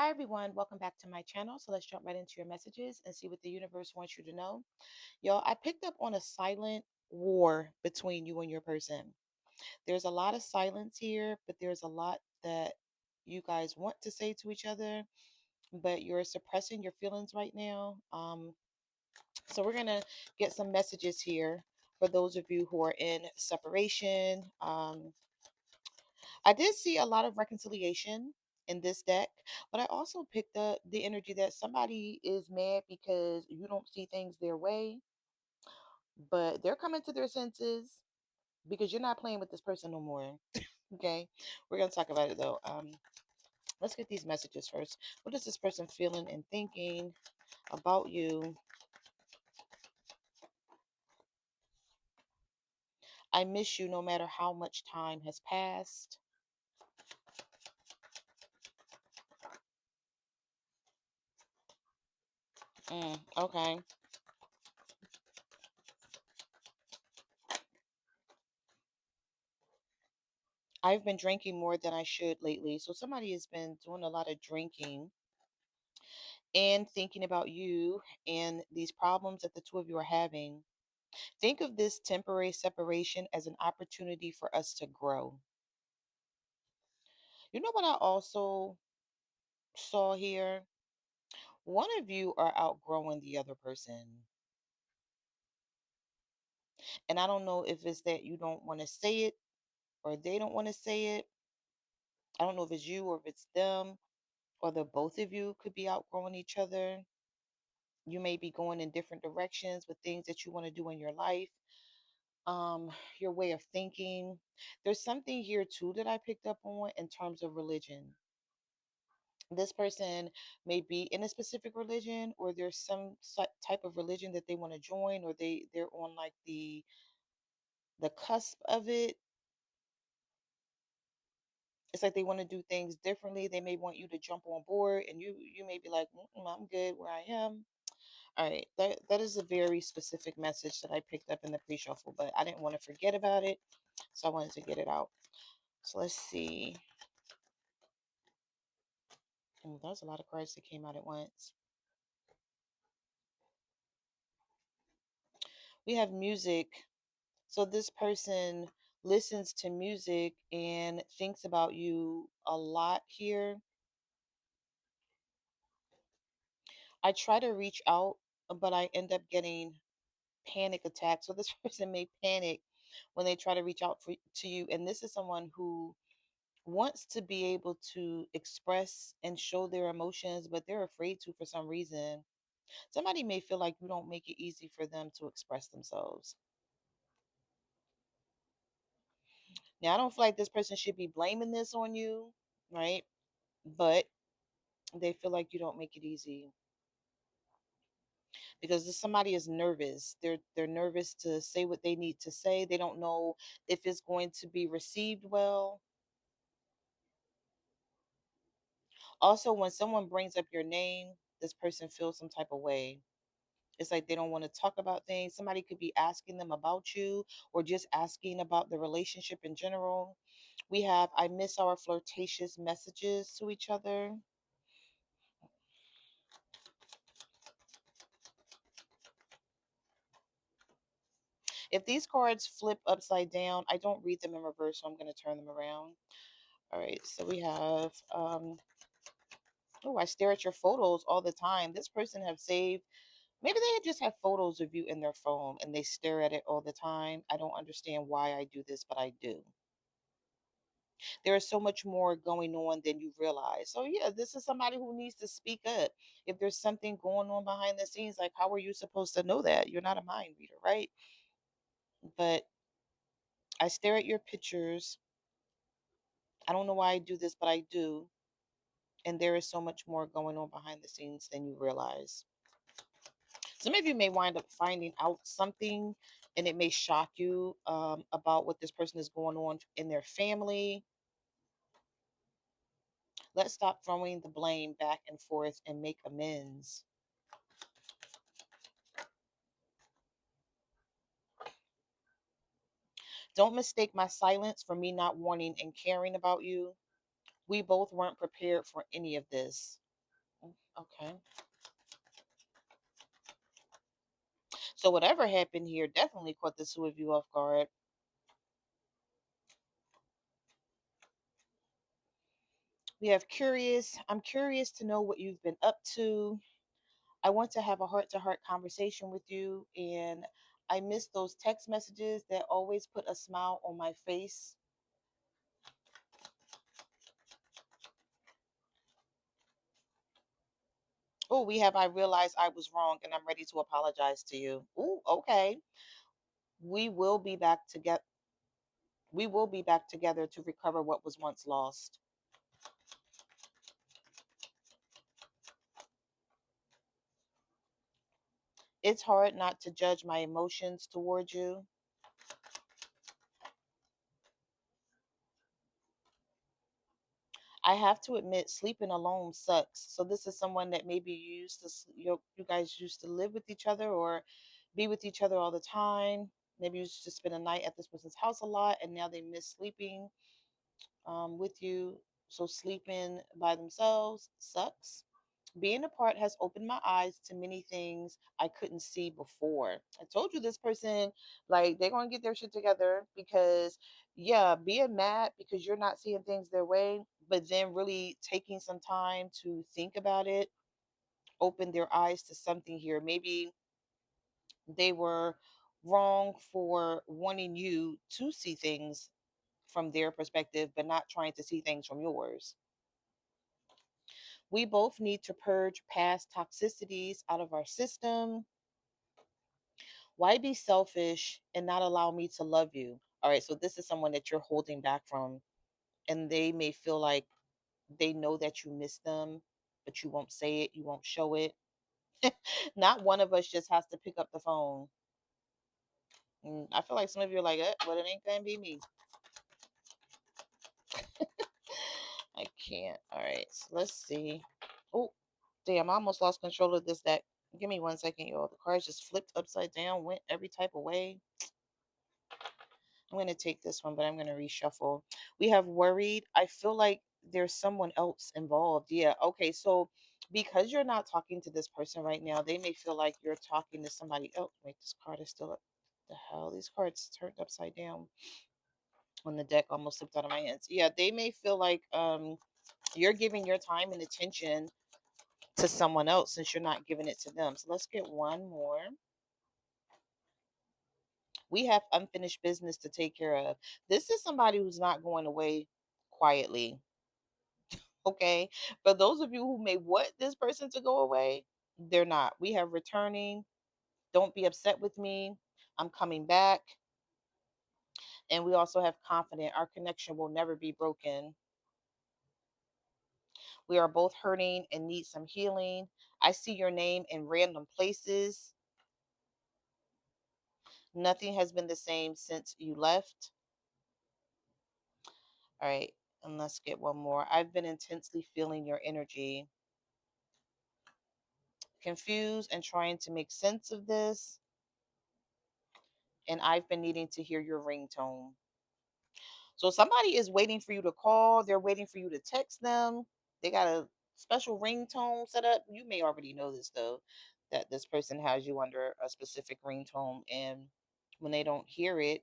Hi, everyone. Welcome back to my channel. So let's jump right into your messages and see what the universe wants you to know. Y'all, I picked up on a silent war between you and your person. There's a lot of silence here, but there's a lot that you guys want to say to each other, but you're suppressing your feelings right now. So we're going to get some messages here for those of you who are in separation. I did see a lot of reconciliation in this deck, but I also picked up the energy that somebody is mad because you don't see things their way, but they're coming to their senses because you're not playing with this person no more. Okay, we're gonna talk about it though. Let's get these messages first. What is this person feeling and thinking about you? I miss you no matter how much time has passed. Okay. I've been drinking more than I should lately. So somebody has been doing a lot of drinking and thinking about you and these problems that the two of you are having. Think of this temporary separation as an opportunity for us to grow. You know what I also saw here? One of you are outgrowing the other person. And I don't know if it's that you don't want to say it or they don't want to say it. I don't know if it's you or if it's them or the both of you could be outgrowing each other. You may be going in different directions with things that you want to do in your life, your way of thinking. There's something here too that I picked up on in terms of religion. This person may be in a specific religion, or there's some type of religion that they want to join, or they're on like the cusp of it. It's like they want to do things differently. They may want you to jump on board, and you may be like, I'm good where I am. All right, that is a very specific message that I picked up in the pre-shuffle, but I didn't want to forget about it, so I wanted to get it out. So let's see. Oh, that's a lot of cards that came out at once. We have music. So this person listens to music and thinks about you a lot here. I try to reach out, but I end up getting panic attacks. So this person may panic when they try to reach out to you. And this is someone who wants to be able to express and show their emotions, but they're afraid to for some reason. Somebody may feel like you don't make it easy for them to express themselves. Now, I don't feel like this person should be blaming this on you, right? But they feel like you don't make it easy because if somebody is nervous. They're nervous to say what they need to say. They don't know if it's going to be received well. Also, when someone brings up your name, this person feels some type of way. It's like they don't want to talk about things. Somebody could be asking them about you or just asking about the relationship in general. We have I miss our flirtatious messages to each other. If these cards flip upside down, I don't read them in reverse, so I'm going to turn them around. All right, so we have oh, I stare at your photos all the time. This person have saved, maybe they just have photos of you in their phone and they stare at it all the time. I don't understand why I do this, but I do. There is so much more going on than you realize. So yeah, this is somebody who needs to speak up. If there's something going on behind the scenes, like how are you supposed to know that? You're not a mind reader, right? But I stare at your pictures. I don't know why I do this, but I do. And there is so much more going on behind the scenes than you realize. Some of you may wind up finding out something and it may shock you about what this person is going on in their family. Let's stop throwing the blame back and forth and make amends. Don't mistake my silence for me not wanting and caring about you. We both weren't prepared for any of this. Okay. So whatever happened here definitely caught the two of you off guard. We have curious. I'm curious to know what you've been up to. I want to have a heart to heart conversation with you. And I miss those text messages that always put a smile on my face. Oh, we have I realized I was wrong and I'm ready to apologize to you. Oh, okay. We will be back together. We will be back together to recover what was once lost. It's hard not to judge my emotions towards you. I have to admit, sleeping alone sucks. So this is someone that maybe you used to, you guys used to live with each other or be with each other all the time. Maybe you used to spend a night at this person's house a lot, and now they miss sleeping with you. So sleeping by themselves sucks. Being apart has opened my eyes to many things I couldn't see before. I told you this person, like, they're going to get their shit together because, yeah, being mad because you're not seeing things their way, but then really taking some time to think about it, open their eyes to something here. Maybe they were wrong for wanting you to see things from their perspective, but not trying to see things from yours. We both need to purge past toxicities out of our system. Why be selfish and not allow me to love you? All right, so this is someone that you're holding back from, and they may feel like they know that you miss them, but you won't say it, you won't show it. Not one of us just has to pick up the phone. I feel like some of you are like, but it ain't gonna be me. I can't. All right, so let's see. Oh, damn, I almost lost control of this deck. Give me 1 second, y'all. The cards just flipped upside down, went every type of way. I'm going to take this one, but I'm going to reshuffle. We have worried. I feel like there's someone else involved. Yeah. Okay. So because you're not talking to this person right now, they may feel like you're talking to somebody else. Wait, this card is still up. The hell? These cards turned upside down on the deck, almost slipped out of my hands. Yeah, they may feel like you're giving your time and attention to someone else since you're not giving it to them. So let's get one more. We have unfinished business to take care of. This is somebody who's not going away quietly. Okay. For those of you who may want this person to go away, they're not. We have returning. Don't be upset with me. I'm coming back. And we also have confident. Our connection will never be broken. We are both hurting and need some healing. I see your name in random places. Nothing has been the same since you left. All right. And let's get one more. I've been intensely feeling your energy, confused and trying to make sense of this. And I've been needing to hear your ringtone. So somebody is waiting for you to call. They're waiting for you to text them. They got a special ringtone set up. You may already know this though, that this person has you under a specific ringtone, and when they don't hear it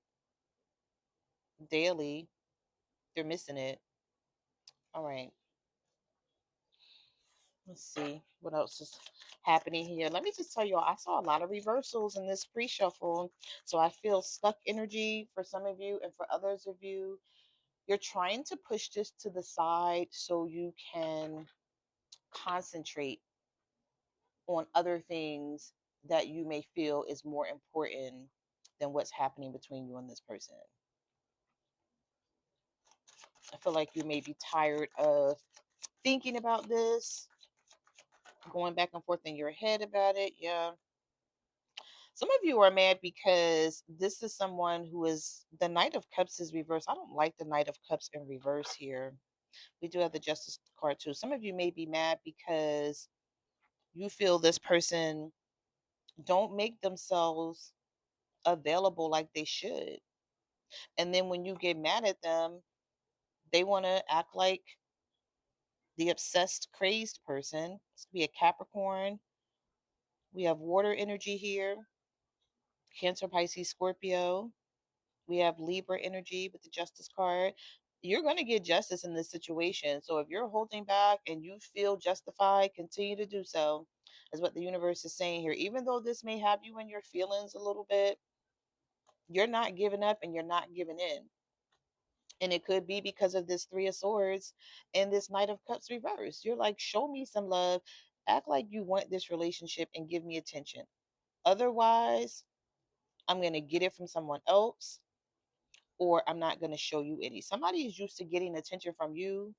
daily, they're missing it. All right. Let's see what else is happening here. Let me just tell you, I saw a lot of reversals in this pre-shuffle. So I feel stuck energy for some of you, and for others of you, you're trying to push this to the side so you can concentrate on other things that you may feel is more important than what's happening between you and this person. I feel like you may be tired of thinking about this, going back and forth in your head about it. Yeah. Some of you are mad because this is someone who is the Knight of Cups is reversed. I don't like the Knight of Cups in reverse here. We do have the Justice card too. Some of you may be mad because you feel this person don't make themselves available like they should. And then when you get mad at them, they want to act like The obsessed, crazed person. This could be a Capricorn. We have water energy here. Cancer, Pisces, Scorpio. We have Libra energy with the Justice card. You're going to get justice in this situation. So if you're holding back and you feel justified, continue to do so, is what the universe is saying here. Even though this may have you in your feelings a little bit, you're not giving up and you're not giving in. And it could be because of this Three of Swords and this Knight of Cups reverse. You're like, show me some love. Act like you want this relationship and give me attention. Otherwise, I'm going to get it from someone else, or I'm not going to show you any. Somebody is used to getting attention from you,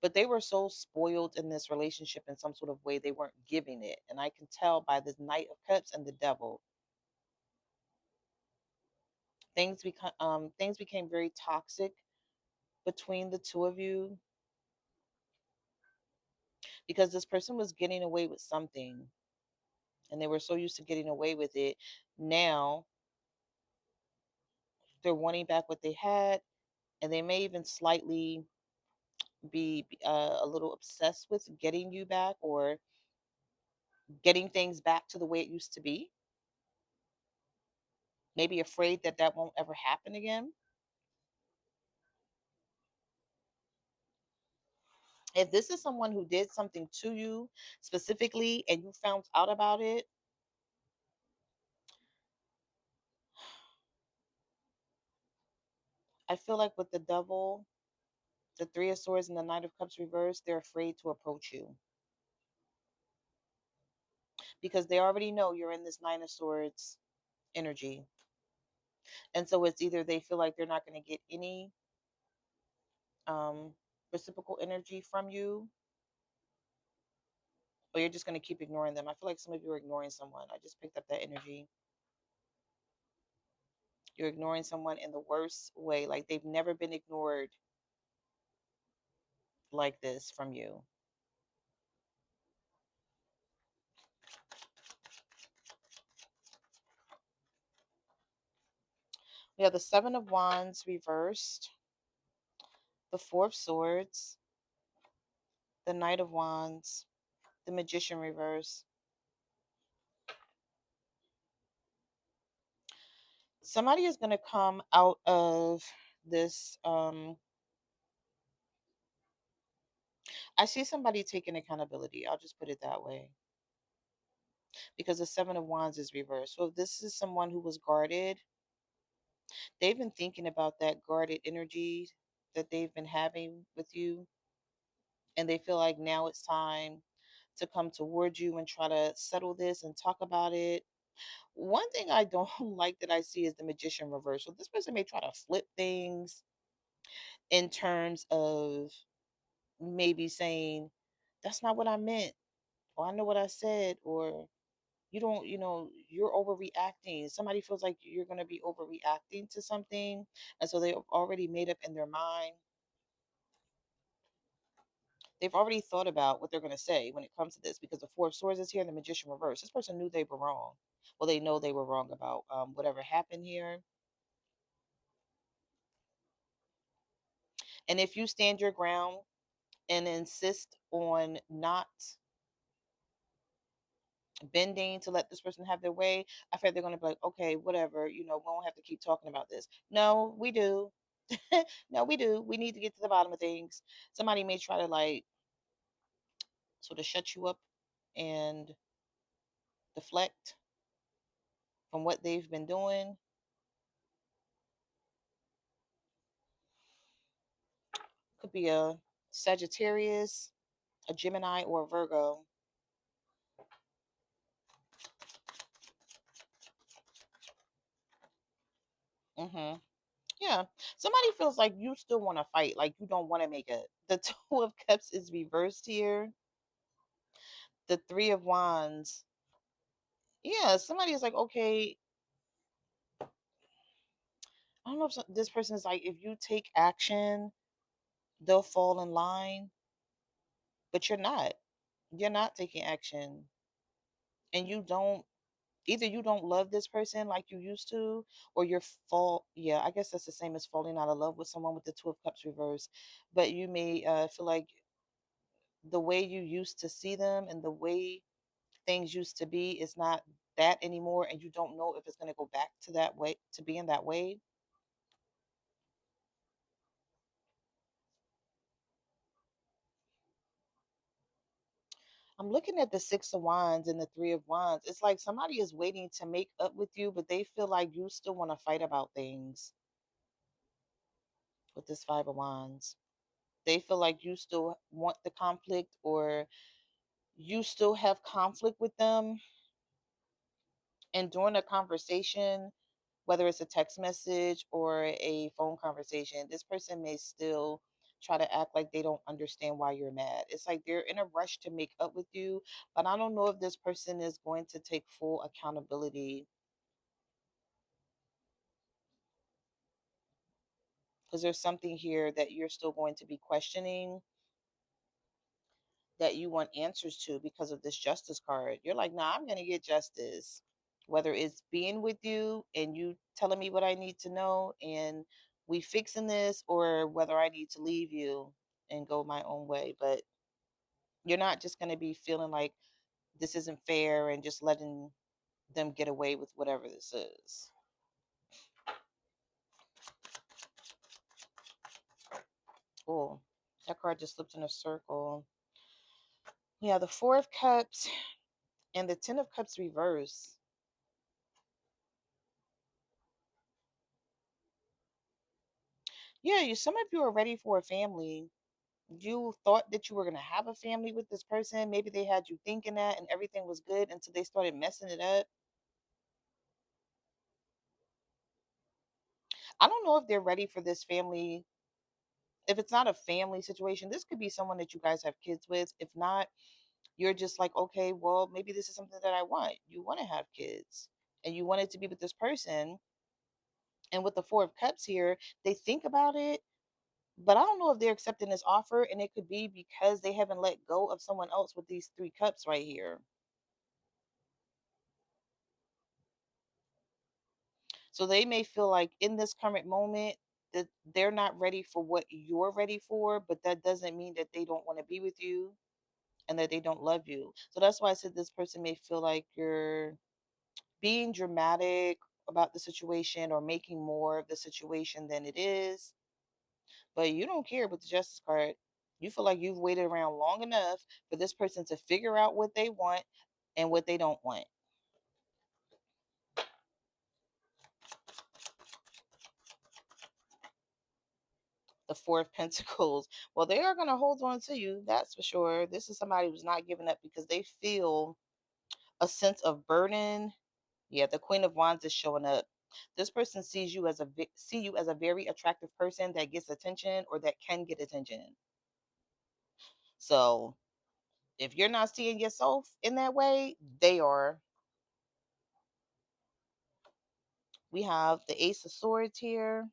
but they were so spoiled in this relationship in some sort of way they weren't giving it. And I can tell by the Knight of Cups and the Devil. Things became very toxic between the two of you because this person was getting away with something and they were so used to getting away with it. Now they're wanting back what they had, and they may even slightly be a little obsessed with getting you back or getting things back to the way it used to be. Maybe afraid that that won't ever happen again. If this is someone who did something to you specifically and you found out about it, I feel like with the Devil, the Three of Swords, and the Knight of Cups reversed, they're afraid to approach you because they already know you're in this Nine of Swords energy. And so it's either they feel like they're not going to get any um, reciprocal energy from you, or you're just going to keep ignoring them. I feel like some of you are ignoring someone. I just picked up that energy. You're ignoring someone in the worst way, like they've never been ignored like this from you. We have the Seven of Wands reversed, the Four of Swords, the Knight of Wands, the Magician reverse. Somebody is going to come out of this. I see somebody taking accountability. I'll just put it that way because the Seven of Wands is reversed. So if this is someone who was guarded, they've been thinking about that guarded energy that they've been having with you, and they feel like now it's time to come towards you and try to settle this and talk about it. One thing I don't like that I see is the Magician reversal. This person may try to flip things in terms of maybe saying, that's not what I meant, or I know what I said, or you don't, you're overreacting. Somebody feels like you're going to be overreacting to something. And so they've already made up in their mind. They've already thought about what they're going to say when it comes to this because the Four of Swords is here and the Magician reverse. This person knew they were wrong. Well, they know they were wrong about whatever happened here. And if you stand your ground and insist on not bending to let this person have their way, I feel they're going to be like, okay, whatever, we don't have to keep talking about this. No, we do. No, we do. We need to get to the bottom of things. Somebody may try to like sort of shut you up and deflect from what they've been doing. Could be a Sagittarius, a Gemini, or a Virgo. hmm Yeah. Somebody feels like you still want to fight, like you don't want to make it. The Two of Cups is reversed here. The Three of Wands. Yeah, somebody is like, okay, I don't know if this person is like, if you take action, they'll fall in line, but you're not. You're not taking action. And you don't. Either you don't love this person like you used to, or you're fall. Yeah, I guess that's the same as falling out of love with someone with the Two of Cups reverse. But you may feel like the way you used to see them and the way things used to be is not that anymore, and you don't know if it's going to go back to that way, to being that way. I'm looking at the Six of Wands and the Three of Wands. It's like somebody is waiting to make up with you, but they feel like you still want to fight about things with this Five of Wands. They feel like you still want the conflict, or you still have conflict with them. And during a conversation, whether it's a text message or a phone conversation, this person may still try to act like they don't understand why you're mad. It's like they're in a rush to make up with you, but I don't know if this person is going to take full accountability, because there's something here that you're still going to be questioning, that you want answers to because of this justice card. You're like, nah, I'm going to get justice. Whether it's being with you and you telling me what I need to know and we fixing this, or whether I need to leave you and go my own way. But you're not just going to be feeling like this isn't fair and just letting them get away with whatever this is. Cool. That card just slipped in a circle. We have the Four of Cups and the Ten of Cups reverse. Yeah, some of you are ready for a family. You thought that you were going to have a family with this person. Maybe they had you thinking that and everything was good until they started messing it up. I don't know if they're ready for this family. If it's not a family situation, this could be someone that you guys have kids with. If not, you're just like, okay, well, maybe this is something that I want. You want to have kids and you want it to be with this person. And with the Four of Cups here, they think about it, but I don't know if they're accepting this offer. And it could be because they haven't let go of someone else with these Three Cups right here. So they may feel like in this current moment that they're not ready for what you're ready for, but that doesn't mean that they don't want to be with you and that they don't love you. So that's why I said this person may feel like you're being dramatic about the situation or making more of the situation than it is, but you don't care with the Justice card. You feel like you've waited around long enough for this person to figure out what they want and what they don't want. The Four of Pentacles. Well, they are going to hold on to you, that's for sure. This is somebody who's not giving up because they feel a sense of burden. Yeah, the Queen of Wands is showing up. This person sees you as a very attractive person that gets attention or that can get attention. So if you're not seeing yourself in that way, they are. We have the Ace of Swords here,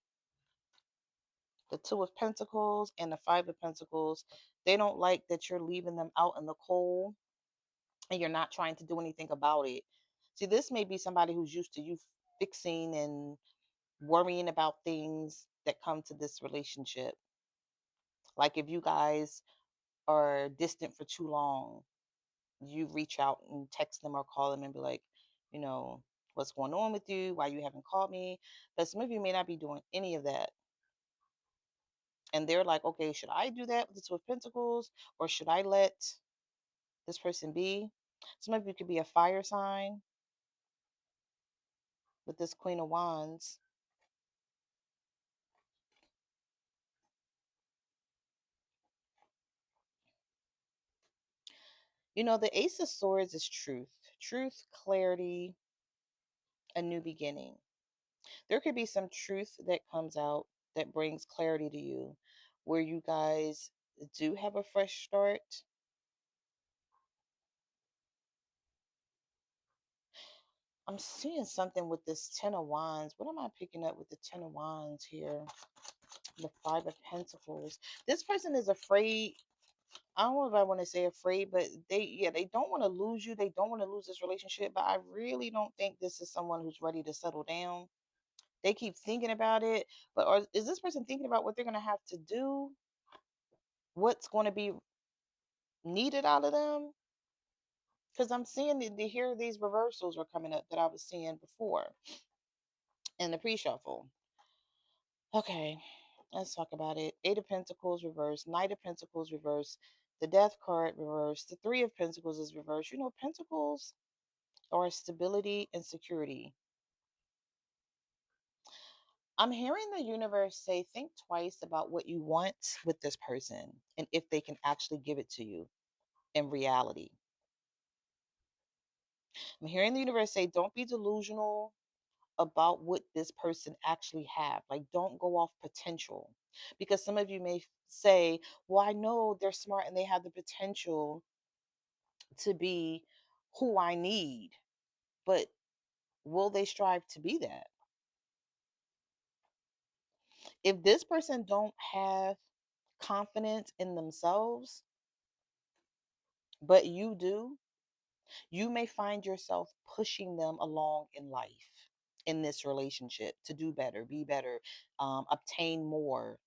the Two of Pentacles, and the Five of Pentacles. They don't like that you're leaving them out in the cold and you're not trying to do anything about it. See, this may be somebody who's used to you fixing and worrying about things that come to this relationship. Like if you guys are distant for too long, you reach out and text them or call them and be like, you know, what's going on with you? Why you haven't called me? But some of you may not be doing any of that. And they're like, okay, should I do that with the Two of Pentacles, or should I let this person be? Some of you could be a fire sign with this Queen of Wands. The Ace of Swords is truth, clarity, a new beginning. There could be some truth that comes out that brings clarity to you, where you guys do have a fresh start. I'm seeing something with this Ten of Wands. What am I picking up with the Ten of Wands here? The Five of Pentacles. This person is afraid I don't know if I want to say afraid, but they don't want to lose you. They don't want to lose this relationship. But I really don't think this is someone who's ready to settle down. They keep thinking about it, but is this person thinking about what they're going to have to do? What's going to be needed out of them? Because I'm seeing here these reversals are coming up that I was seeing before in the pre-shuffle. Okay, let's talk about it. Eight of Pentacles reverse, Knight of Pentacles reverse, the Death card reverse, the Three of Pentacles is reversed. You know, Pentacles are stability and security. I'm hearing the universe say, think twice about what you want with this person and if they can actually give it to you in reality. I'm hearing the universe say, don't be delusional about what this person actually have. Like, don't go off potential, because some of you may say, well, I know they're smart and they have the potential to be who I need, but will they strive to be that? If this person don't have confidence in themselves, but you do, you may find yourself pushing them along in life, in this relationship, to do better, be better, obtain more,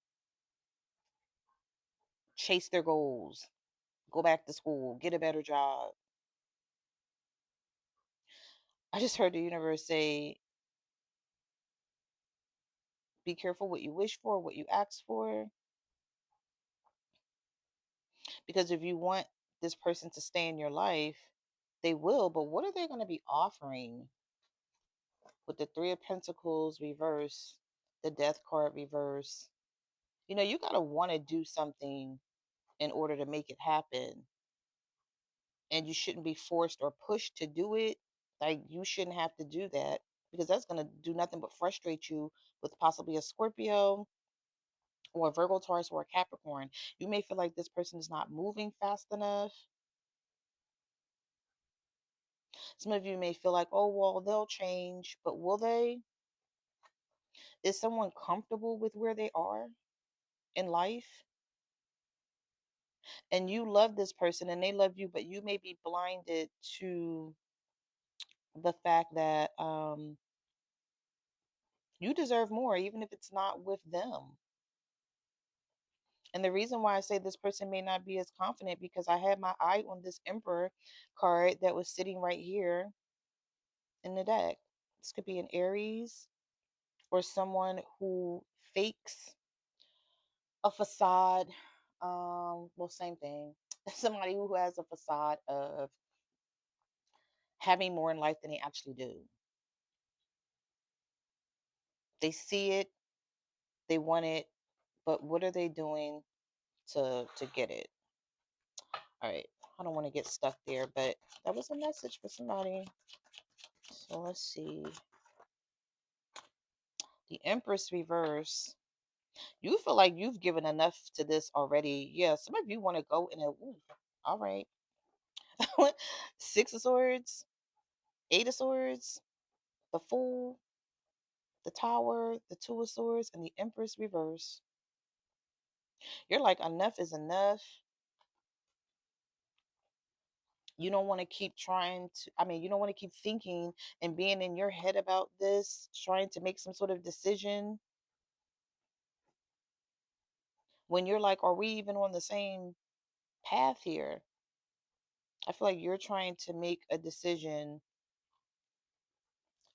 chase their goals, go back to school, get a better job. I just heard the universe say, be careful what you wish for, what you ask for, because if you want this person to stay in your life, they will, but what are they going to be offering with the Three of Pentacles reverse, the Death card reverse? You know, you got to want to do something in order to make it happen. And you shouldn't be forced or pushed to do it. Like, you shouldn't have to do that, because that's going to do nothing but frustrate you with possibly a Scorpio or a Virgo, Taurus, or a Capricorn. You may feel like this person is not moving fast enough. Some of you may feel like, oh, well, they'll change, but will they? Is someone comfortable with where they are in life? And you love this person and they love you, but you may be blinded to the fact that you deserve more, even if it's not with them. And the reason why I say this person may not be as confident, because I had my eye on this Emperor card that was sitting right here in the deck. This could be an Aries or someone who fakes a facade. Well, same thing. Somebody who has a facade of having more in life than they actually do. They see it, they want it, but what are they doing to get it? All right. I don't want to get stuck there, but that was a message for somebody. So let's see. The Empress reverse. You feel like you've given enough to this already. Yeah, some of you want to go in a, ooh, all right. Six of Swords, Eight of Swords, the Fool, the Tower, the Two of Swords, and the Empress reverse. You're like, enough is enough. You don't want to keep trying to, you don't want to keep thinking and being in your head about this, trying to make some sort of decision when you're like, are we even on the same path here? I feel like you're trying to make a decision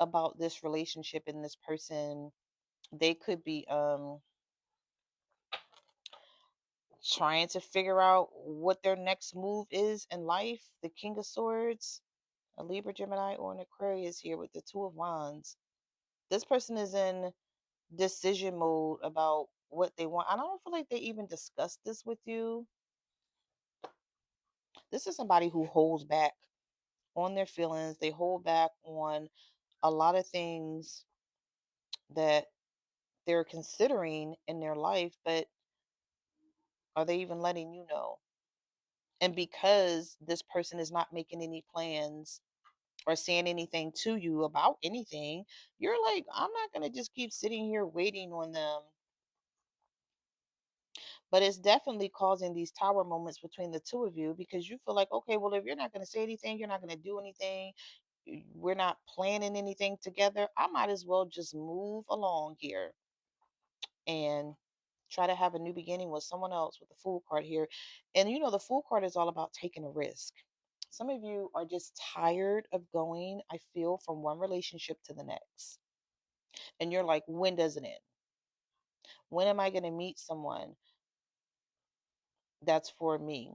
about this relationship and this person. They could be trying to figure out what their next move is in life. The King of Swords, a Libra, Gemini, or an Aquarius here with the Two of Wands. This person is in decision mode about what they want. I don't feel like they even discussed this with you. This is somebody who holds back on their feelings. They hold back on a lot of things that they're considering in their life, but are they even letting you know? And because this person is not making any plans or saying anything to you about anything, you're like, I'm not going to just keep sitting here waiting on them. But it's definitely causing these tower moments between the two of you because you feel like, okay, well, if you're not going to say anything, you're not going to do anything, we're not planning anything together, I might as well just move along here and try to have a new beginning with someone else with the Fool card here. And the Fool card is all about taking a risk. Some of you are just tired of going, I feel, from one relationship to the next. And you're like, when does it end? When am I going to meet someone that's for me?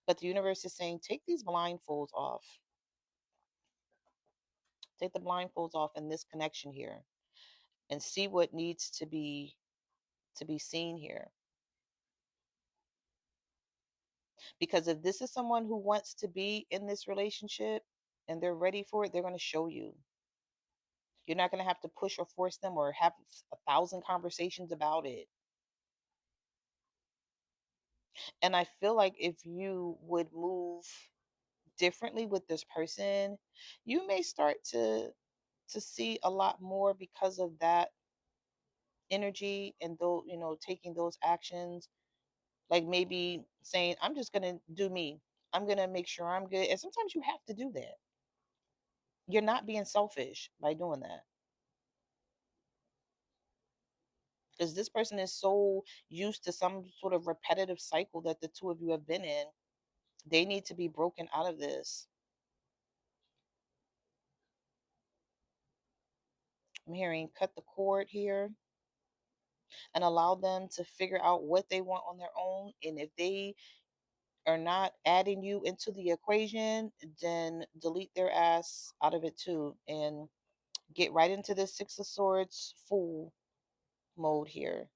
But the universe is saying, take these blindfolds off. Take the blindfolds off in this connection here and see what needs to be seen here. Because if this is someone who wants to be in this relationship and they're ready for it, they're going to show you. You're not going to have to push or force them or have 1,000 conversations about it. And I feel like if you would move differently with this person, you may start to see a lot more because of that energy and though taking those actions, like maybe saying, I'm just going to do me, I'm going to make sure I'm good. And sometimes you have to do that. You're not being selfish by doing that, because this person is so used to some sort of repetitive cycle that the two of you have been in. They need to be broken out of this. I'm hearing cut the cord here and allow them to figure out what they want on their own. And if they are not adding you into the equation, then delete their ass out of it too and get right into this Six of Swords Fool mode here.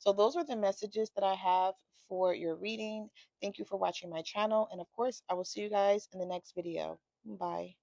So those are the messages that I have for your reading. Thank you for watching my channel. And of course, I will see you guys in the next video. Bye.